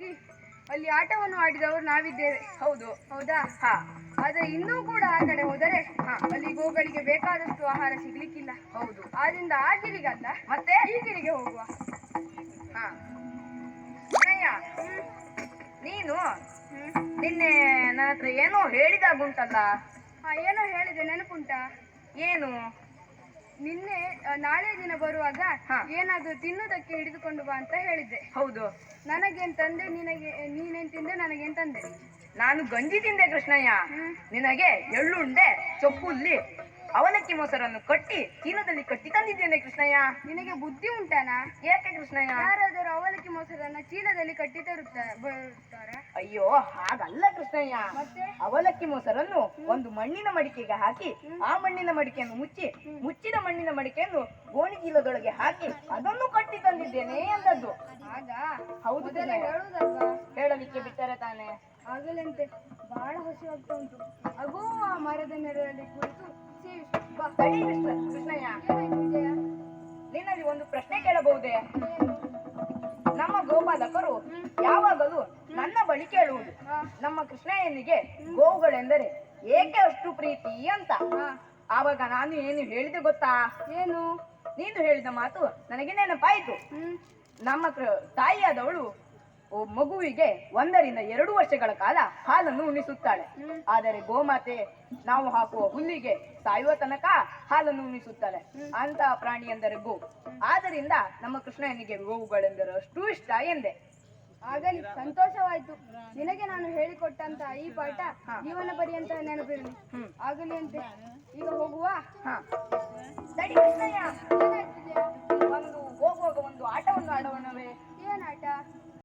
ಹೋಗಿ ಅಲ್ಲಿ ಆಟವನ್ನು ಆಡಿದವರು ನಾವಿದ್ದೇವೆ. ಹೌದು. ಹೌದಾ? ಹಾ. ಆದ್ರೆ ಇನ್ನೂ ಕೂಡ ಆ ಕಡೆ ಹೋದರೆ ಅಲ್ಲಿ ಗೋಗಳಿಗೆ ಬೇಕಾದಷ್ಟು ಆಹಾರ ಸಿಗ್ಲಿಕ್ಕಿಲ್ಲ. ಹೌದು. ಆದ್ರಿಂದ ಆ ಗಿರಿಗಲ್ಲ, ಮತ್ತೆ ಈ ಗಿರಿಗೆ ಹೋಗುವ. ಹಾ. ನೀನು ನಿನ್ನೆ ನನ್ನ ಹತ್ರ ಏನೋ ಹೇಳಿದಾಗುಂಟಲ್ಲ. ಏನೋ ಹೇಳಿದೆ, ನೆನಪುಂಟಾ? ಏನು? ನಿನ್ನೆ ನಾಳೆ ದಿನ ಬರುವಾಗ ಏನಾದ್ರೂ ತಿನ್ನುವುದಕ್ಕೆ ಹಿಡಿದುಕೊಂಡು ಬಾ ಅಂತ ಹೇಳಿದ್ದೆ. ಹೌದು. ನನಗೇನ್ ತಂದೆ, ನೀನೇನ್ ತಿಂದೆ, ನನಗೇನ್ ತಂದೆ? ನಾನು ಗಂಜಿ ತಿಂದೆ ಕೃಷ್ಣಯ್ಯ. ನಿನಗೆ ಎಳ್ಳುಂಡೆ, ಚೊಪ್ಪುಲ್ಲಿ, ಅವಲಕ್ಕಿ ಮೊಸರನ್ನು ಕಟ್ಟಿ ಚೀಲದಲ್ಲಿ ಕಟ್ಟಿ ತಂದಿದ್ದೇನೆ ಕೃಷ್ಣಯ್ಯ. ನಿನಗೆ ಬುದ್ಧಿ ಉಂಟಾನಾ? ಏಕೆ ಕೃಷ್ಣಯ್ಯ? ಯಾರಾದರೂ ಅವಲಕ್ಕಿ ಮೊಸರನ್ನ ಚೀಲದಲ್ಲಿ ಕಟ್ಟಿ ಬರುತ್ತಾರೆ? ಅಯ್ಯೋ, ಹಾಗಲ್ಲ ಕೃಷ್ಣಯ್ಯ. ಮತ್ತೆ ಅವಲಕ್ಕಿ ಮೊಸರನ್ನು ಒಂದು ಮಣ್ಣಿನ ಮಡಿಕೆಗೆ ಹಾಕಿ ಆ ಮಣ್ಣಿನ ಮಡಿಕೆಯನ್ನು ಮುಚ್ಚಿದ ಮಣ್ಣಿನ ಮಡಿಕೆಯನ್ನು ಗೋಣಿ ಚೀಲದೊಳಗೆ ಹಾಕಿ ಅದನ್ನು ಕಟ್ಟಿ ತಂದಿದ್ದೇನೆ ಎಂದದ್ದು. ಆಗ ಹೌದು. ಹೇಳುದಲ್ವಾ? ಹೇಳಲಿಕ್ಕೆ ಬಿಟ್ಟರೆ ತಾನೆ. ಆಗಲಂತೆ ಬಹಳ ಹಸಿವಾಗ್ತಾ ಉಂಟು. ಅಗೋ ಆ ಮರದ ನೆರಳಲ್ಲಿ ಕುಳಿತು ಕೃಷ್ಣಯ್ಯ, ನಿನ್ನಲ್ಲಿ ಒಂದು ಪ್ರಶ್ನೆ ಕೇಳಬಹುದೇ? ನಮ್ಮ ಗೋಪಾಲಕರು ಯಾವಾಗಲೂ ನನ್ನ ಬಳಿ ಕೇಳುವುದು, ನಮ್ಮ ಕೃಷ್ಣಯ್ಯನಿಗೆ ಗೋವುಗಳೆಂದರೆ ಏಕೆ ಅಷ್ಟು ಪ್ರೀತಿ ಅಂತ. ಆವಾಗ ನಾನು ಏನು ಹೇಳಿದೆ ಗೊತ್ತಾ? ಏನು? ನೀನು ಹೇಳಿದ ಮಾತು ನನಗೆ ನೆನಪಾಯಿತು. ನಮ್ಮ ತಾಯಿಯಾದವಳು ಮಗುವಿಗೆ 1 ರಿಂದ 2 ವರ್ಷಗಳ ಕಾಲ ಹಾಲನ್ನು ಉಣಿಸುತ್ತಾಳೆ. ಆದರೆ ಗೋಮಾತೆ ನಾವು ಹಾಕುವ ಹುಲ್ಲಿಗೆ ಸಾಯುವ ತನಕ ಹಾಲನ್ನು ಉಣಿಸುತ್ತಾಳೆ. ಅಂತಹ ಪ್ರಾಣಿ ಎಂದರೆ ಗೋ. ಆದ್ದರಿಂದ ನಮ್ಮ ಕೃಷ್ಣನಿಗೆ ಗೋವುಗಳೆಂದರೆ ಅಷ್ಟು ಇಷ್ಟ ಎಂದೆ. ಆಗಲಿ, ಸಂತೋಷವಾಯ್ತು. ನಿನಗೆ ನಾನು ಹೇಳಿಕೊಟ್ಟಂತ ಈ ಪಾಠ ಜೀವನ ಪರ್ಯಂತ ನೆನಪಿರಲಿ. ಆಗಲಿ ಅಂತೆ. ಈಗ ಹೋಗುವ. ಸರಿ ಕೃಷ್ಣಯ್ಯ, ಒಂದು ಹೋಗುವಾಗ ಒಂದು ಆಟವನ್ನು ಆಡೋಣವೇ? ಏನಾಟ?